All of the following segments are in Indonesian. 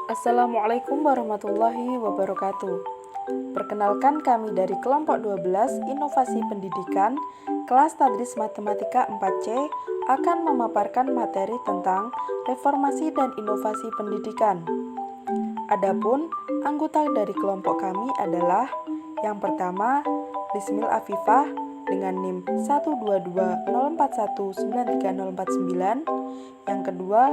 Assalamualaikum warahmatullahi wabarakatuh. Perkenalkan, kami dari kelompok 12 Inovasi Pendidikan kelas Tadris Matematika 4C akan memaparkan materi tentang reformasi dan inovasi pendidikan. Adapun anggota dari kelompok kami adalah yang pertama Lismil Afifah dengan NIM 12204193049, yang kedua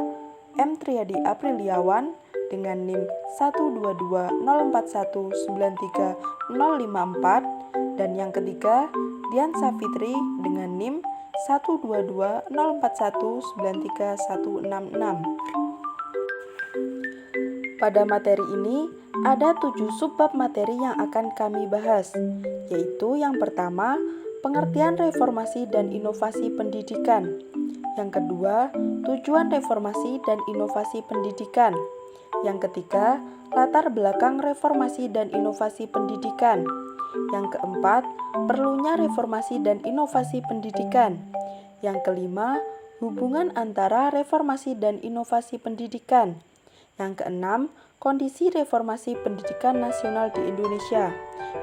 M. Triadi Apriliawan dengan NIM 12204193054, dan yang ketiga Dian Safitri dengan NIM 12204193166. Pada materi ini ada 7 subbab materi yang akan kami bahas, yaitu yang pertama pengertian reformasi dan inovasi pendidikan, yang kedua tujuan reformasi dan inovasi pendidikan, yang ketiga latar belakang reformasi dan inovasi pendidikan, yang keempat perlunya reformasi dan inovasi pendidikan, yang kelima hubungan antara reformasi dan inovasi pendidikan, yang keenam kondisi reformasi pendidikan nasional di Indonesia,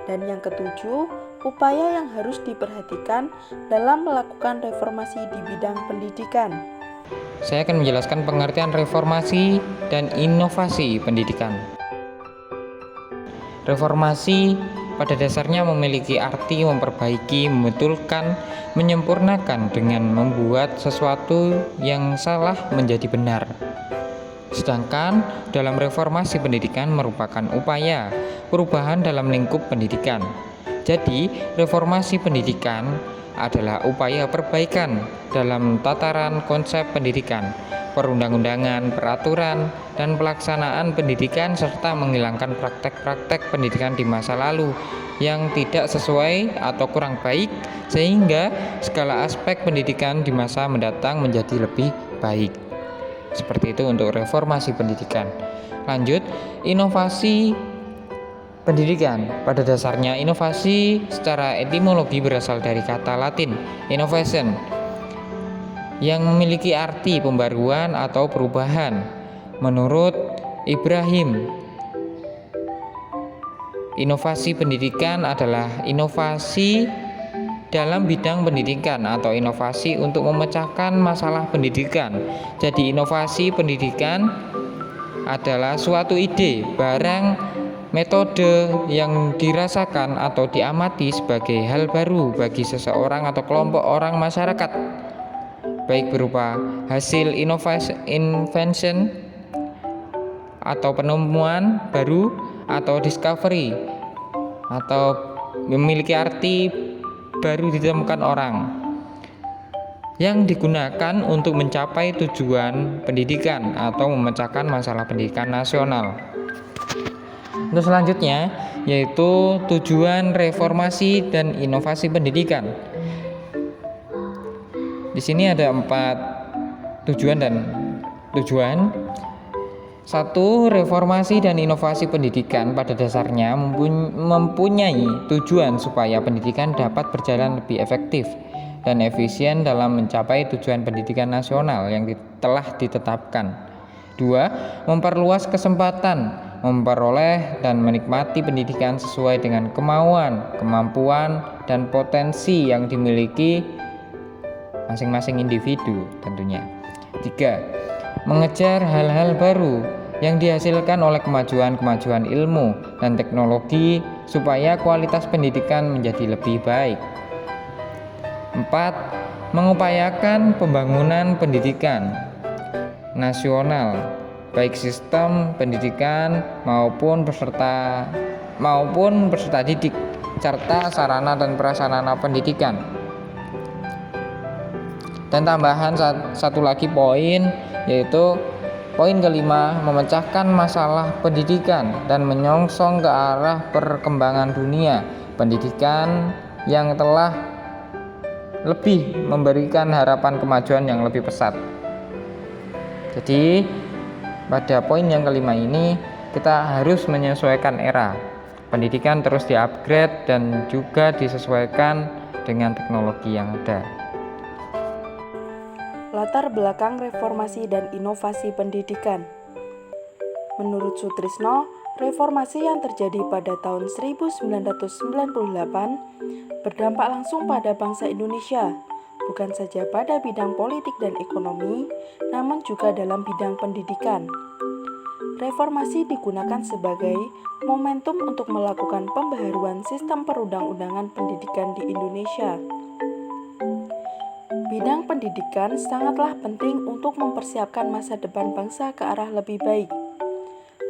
dan yang ketujuh upaya yang harus diperhatikan dalam melakukan reformasi di bidang pendidikan. Saya akan menjelaskan pengertian reformasi dan inovasi pendidikan. Reformasi pada dasarnya memiliki arti memperbaiki, membetulkan, menyempurnakan dengan membuat sesuatu yang salah menjadi benar. Sedangkan dalam reformasi pendidikan merupakan upaya perubahan dalam lingkup pendidikan. Jadi, reformasi pendidikan adalah upaya perbaikan dalam tataran konsep pendidikan, perundang-undangan, peraturan, dan pelaksanaan pendidikan, serta menghilangkan praktek-praktek pendidikan di masa lalu yang tidak sesuai atau kurang baik, sehingga segala aspek pendidikan di masa mendatang menjadi lebih baik. Seperti itu untuk reformasi pendidikan. Lanjut, inovasi pendidikan. Pada dasarnya inovasi secara etimologi berasal dari kata Latin innovation yang memiliki arti pembaruan atau perubahan. Menurut Ibrahim, inovasi pendidikan adalah inovasi dalam bidang pendidikan atau inovasi untuk memecahkan masalah pendidikan. Jadi inovasi pendidikan adalah suatu ide, barang, metode yang dirasakan atau diamati sebagai hal baru bagi seseorang atau kelompok orang masyarakat, baik berupa hasil invention atau penemuan baru atau discovery, atau memiliki arti baru ditemukan orang yang digunakan untuk mencapai tujuan pendidikan atau memecahkan masalah pendidikan nasional. Untuk selanjutnya yaitu tujuan reformasi dan inovasi pendidikan. Di sini ada 4 tujuan dan tujuan. 1. Reformasi dan inovasi pendidikan pada dasarnya mempunyai tujuan supaya pendidikan dapat berjalan lebih efektif dan efisien dalam mencapai tujuan pendidikan nasional yang telah ditetapkan. 2. Memperluas kesempatan memperoleh dan menikmati pendidikan sesuai dengan kemauan, kemampuan, dan potensi yang dimiliki masing-masing individu tentunya. 3. Mengejar hal-hal baru yang dihasilkan oleh kemajuan ilmu dan teknologi supaya kualitas pendidikan menjadi lebih baik. 4. Mengupayakan pembangunan pendidikan nasional, baik sistem pendidikan maupun peserta didik, serta sarana dan prasarana pendidikan. Dan tambahan satu lagi poin, yaitu poin kelima, memecahkan masalah pendidikan dan menyongsong ke arah perkembangan dunia pendidikan yang telah lebih memberikan harapan kemajuan yang lebih pesat. Jadi pada poin yang kelima ini kita harus menyesuaikan era. Pendidikan terus di-upgrade dan juga disesuaikan dengan teknologi yang ada. Latar belakang reformasi dan inovasi pendidikan. Menurut Sutrisno, reformasi yang terjadi pada tahun 1998 berdampak langsung pada bangsa Indonesia, bukan saja pada bidang politik dan ekonomi, namun juga dalam bidang pendidikan. Reformasi digunakan sebagai momentum untuk melakukan pembaharuan sistem perundang-undangan pendidikan di Indonesia. Bidang pendidikan sangatlah penting untuk mempersiapkan masa depan bangsa ke arah lebih baik.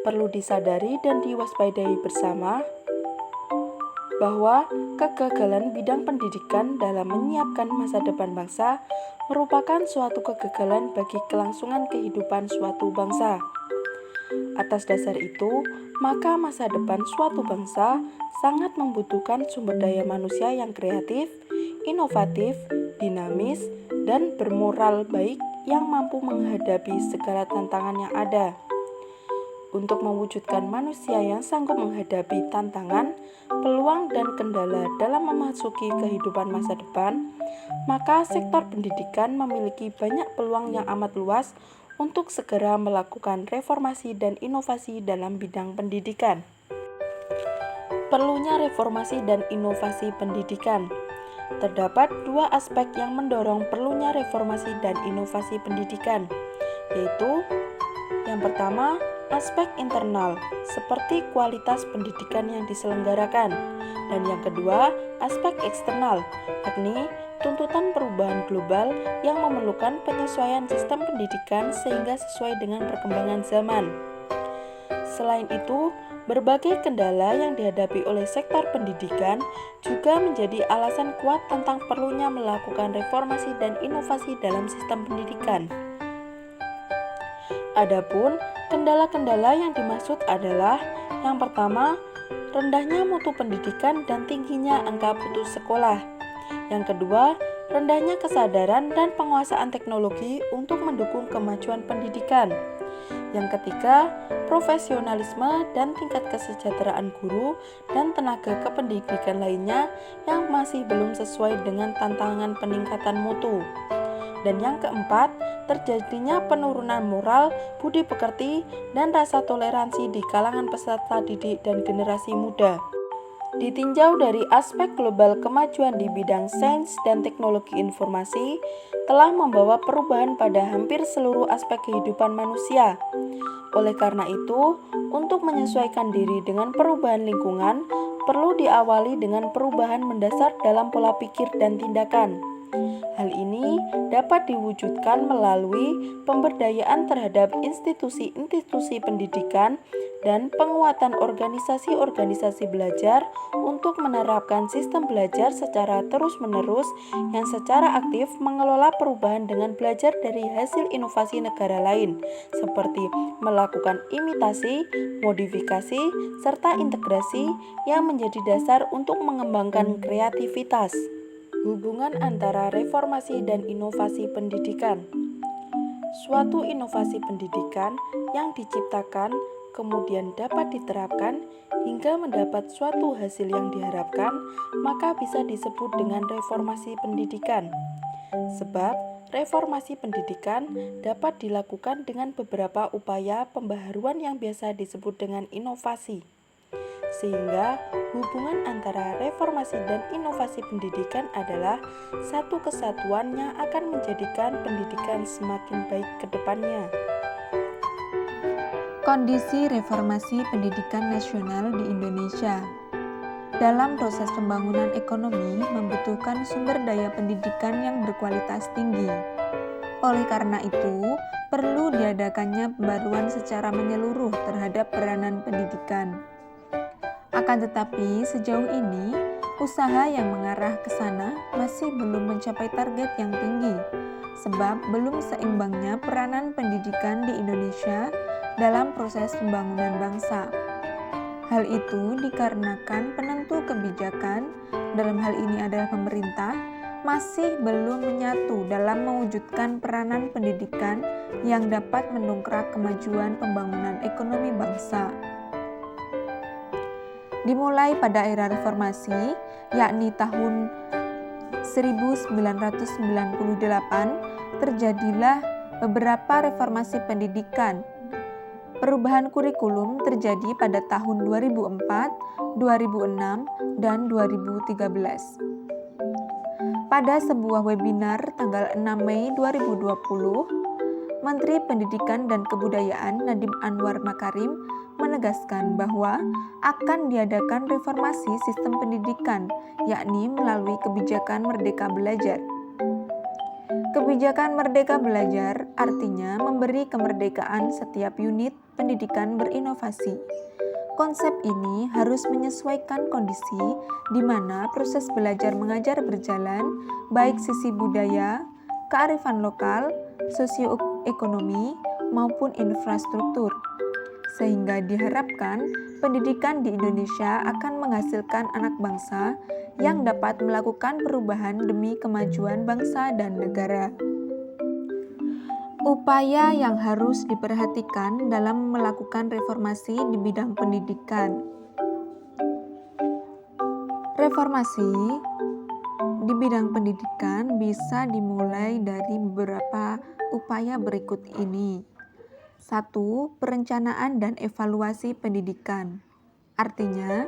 Perlu disadari dan diwaspadai bersama bahwa kegagalan bidang pendidikan dalam menyiapkan masa depan bangsa merupakan suatu kegagalan bagi kelangsungan kehidupan suatu bangsa. Atas dasar itu, maka masa depan suatu bangsa sangat membutuhkan sumber daya manusia yang kreatif, inovatif, dinamis, dan bermoral baik yang mampu menghadapi segala tantangan yang ada. Untuk mewujudkan manusia yang sanggup menghadapi tantangan, peluang, dan kendala dalam memasuki kehidupan masa depan, maka sektor pendidikan memiliki banyak peluang yang amat luas untuk segera melakukan reformasi dan inovasi dalam bidang pendidikan. Perlunya reformasi dan inovasi pendidikan. Terdapat dua aspek yang mendorong perlunya reformasi dan inovasi pendidikan, yaitu yang pertama, aspek internal, seperti kualitas pendidikan yang diselenggarakan, dan yang kedua, aspek eksternal, yakni tuntutan perubahan global yang memerlukan penyesuaian sistem pendidikan sehingga sesuai dengan perkembangan zaman. Selain itu, berbagai kendala yang dihadapi oleh sektor pendidikan juga menjadi alasan kuat tentang perlunya melakukan reformasi dan inovasi dalam sistem pendidikan. Adapun kendala-kendala yang dimaksud adalah yang pertama, rendahnya mutu pendidikan dan tingginya angka putus sekolah. Yang kedua, rendahnya kesadaran dan penguasaan teknologi untuk mendukung kemajuan pendidikan. Yang ketiga, profesionalisme dan tingkat kesejahteraan guru dan tenaga kependidikan lainnya yang masih belum sesuai dengan tantangan peningkatan mutu. Dan yang keempat, terjadinya penurunan moral, budi pekerti, dan rasa toleransi di kalangan peserta didik dan generasi muda. Ditinjau dari aspek global, kemajuan di bidang sains dan teknologi informasi telah membawa perubahan pada hampir seluruh aspek kehidupan manusia. Oleh karena itu, untuk menyesuaikan diri dengan perubahan lingkungan, perlu diawali dengan perubahan mendasar dalam pola pikir dan tindakan. Hal ini dapat diwujudkan melalui pemberdayaan terhadap institusi-institusi pendidikan dan penguatan organisasi-organisasi belajar untuk menerapkan sistem belajar secara terus-menerus yang secara aktif mengelola perubahan dengan belajar dari hasil inovasi negara lain, seperti melakukan imitasi, modifikasi, serta integrasi yang menjadi dasar untuk mengembangkan kreativitas. Hubungan antara reformasi dan inovasi pendidikan. Suatu inovasi pendidikan yang diciptakan kemudian dapat diterapkan hingga mendapat suatu hasil yang diharapkan, maka bisa disebut dengan reformasi pendidikan. Sebab reformasi pendidikan dapat dilakukan dengan beberapa upaya pembaharuan yang biasa disebut dengan inovasi. Sehingga hubungan antara reformasi dan inovasi pendidikan adalah satu kesatuan yang akan menjadikan pendidikan semakin baik ke depannya. Kondisi reformasi pendidikan nasional di Indonesia. Dalam proses pembangunan ekonomi membutuhkan sumber daya pendidikan yang berkualitas tinggi. Oleh karena itu, perlu diadakannya pembaruan secara menyeluruh terhadap peranan pendidikan. Akan tetapi, sejauh ini, usaha yang mengarah ke sana masih belum mencapai target yang tinggi, sebab belum seimbangnya peranan pendidikan di Indonesia dalam proses pembangunan bangsa. Hal itu dikarenakan penentu kebijakan, dalam hal ini adalah pemerintah, masih belum menyatu dalam mewujudkan peranan pendidikan yang dapat mendongkrak kemajuan pembangunan ekonomi bangsa. Dimulai pada era reformasi, yakni tahun 1998, terjadilah beberapa reformasi pendidikan. Perubahan kurikulum terjadi pada tahun 2004, 2006, dan 2013. Pada sebuah webinar tanggal 6 Mei 2020, Menteri Pendidikan dan Kebudayaan Nadiem Anwar Makarim menegaskan bahwa akan diadakan reformasi sistem pendidikan, yakni melalui kebijakan Merdeka Belajar. Kebijakan Merdeka Belajar artinya memberi kemerdekaan setiap unit pendidikan berinovasi. Konsep ini harus menyesuaikan kondisi di mana proses belajar mengajar berjalan, baik sisi budaya, kearifan lokal, sosioekonomi, maupun infrastruktur. Sehingga diharapkan pendidikan di Indonesia akan menghasilkan anak bangsa yang dapat melakukan perubahan demi kemajuan bangsa dan negara. Upaya yang harus diperhatikan dalam melakukan reformasi di bidang pendidikan. Reformasi di bidang pendidikan bisa dimulai dari beberapa upaya berikut ini. 1. Perencanaan dan evaluasi pendidikan. Artinya,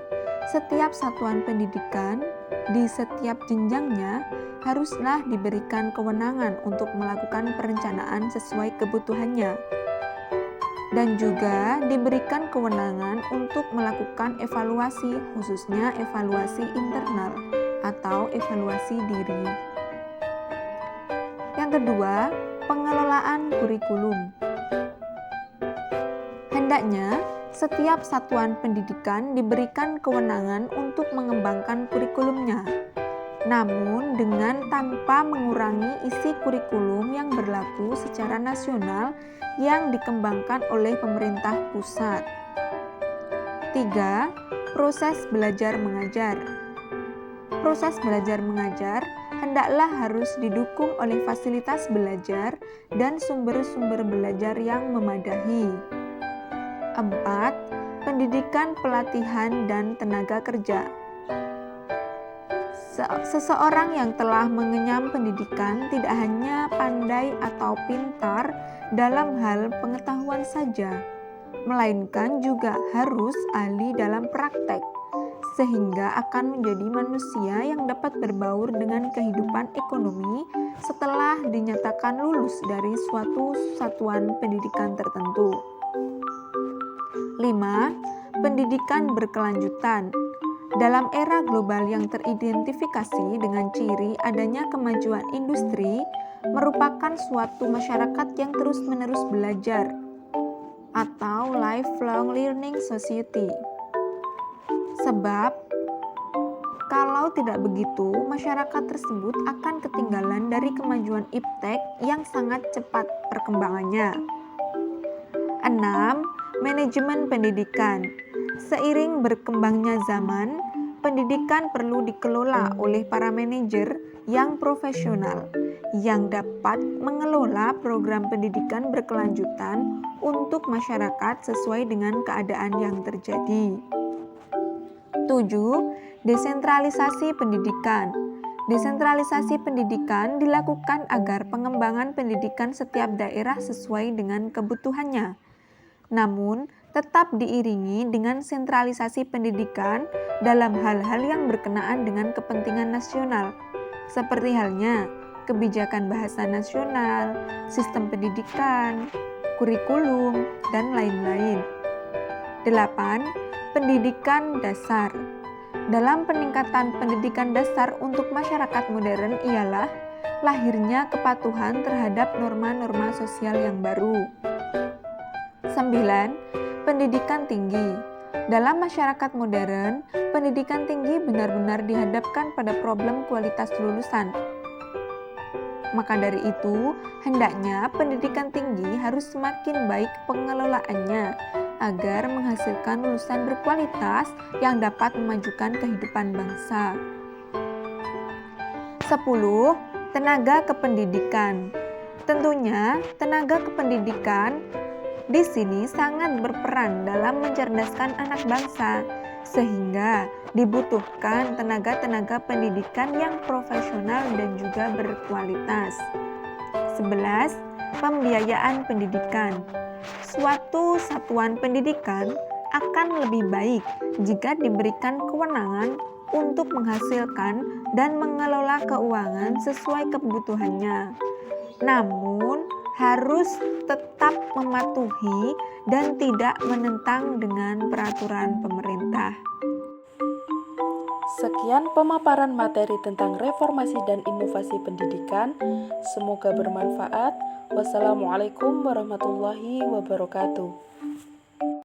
setiap satuan pendidikan di setiap jenjangnya haruslah diberikan kewenangan untuk melakukan perencanaan sesuai kebutuhannya, dan juga diberikan kewenangan untuk melakukan evaluasi, khususnya evaluasi internal atau evaluasi diri. Yang kedua, pengelolaan kurikulum. Hendaknya setiap satuan pendidikan diberikan kewenangan untuk mengembangkan kurikulumnya, namun dengan tanpa mengurangi isi kurikulum yang berlaku secara nasional yang dikembangkan oleh pemerintah pusat. 3. Proses belajar mengajar. Proses belajar mengajar hendaklah harus didukung oleh fasilitas belajar dan sumber-sumber belajar yang memadahi. 4. Pendidikan, pelatihan, dan tenaga kerja. Seseorang yang telah mengenyam pendidikan tidak hanya pandai atau pintar dalam hal pengetahuan saja, melainkan juga harus ahli dalam praktek, sehingga akan menjadi manusia yang dapat berbaur dengan kehidupan ekonomi setelah dinyatakan lulus dari suatu satuan pendidikan tertentu. 5. Pendidikan berkelanjutan. Dalam era global yang teridentifikasi dengan ciri adanya kemajuan industri, merupakan suatu masyarakat yang terus-menerus belajar atau lifelong learning society. Sebab, kalau tidak begitu, masyarakat tersebut akan ketinggalan dari kemajuan iptek yang sangat cepat perkembangannya. 6. Manajemen pendidikan. Seiring berkembangnya zaman, pendidikan perlu dikelola oleh para manajer yang profesional yang dapat mengelola program pendidikan berkelanjutan untuk masyarakat sesuai dengan keadaan yang terjadi. 7. Desentralisasi pendidikan. Desentralisasi pendidikan dilakukan agar pengembangan pendidikan setiap daerah sesuai dengan kebutuhannya, namun tetap diiringi dengan sentralisasi pendidikan dalam hal-hal yang berkenaan dengan kepentingan nasional, seperti halnya kebijakan bahasa nasional, sistem pendidikan, kurikulum, dan lain-lain. 8. Pendidikan dasar. Dalam peningkatan pendidikan dasar untuk masyarakat modern ialah lahirnya kepatuhan terhadap norma-norma sosial yang baru. 9. Pendidikan tinggi. Dalam masyarakat modern, pendidikan tinggi benar-benar dihadapkan pada problem kualitas lulusan. Maka dari itu, hendaknya pendidikan tinggi harus semakin baik pengelolaannya agar menghasilkan lulusan berkualitas yang dapat memajukan kehidupan bangsa. 10. Tenaga kependidikan. Tentunya, tenaga kependidikan di sini sangat berperan dalam mencerdaskan anak bangsa, sehingga dibutuhkan tenaga-tenaga pendidikan yang profesional dan juga berkualitas. 11. Pembiayaan pendidikan. Suatu satuan pendidikan akan lebih baik jika diberikan kewenangan untuk menghasilkan dan mengelola keuangan sesuai kebutuhannya. Namun, harus tetap mematuhi dan tidak menentang dengan peraturan pemerintah. Sekian pemaparan materi tentang reformasi dan inovasi pendidikan. Semoga bermanfaat. Wassalamualaikum warahmatullahi wabarakatuh.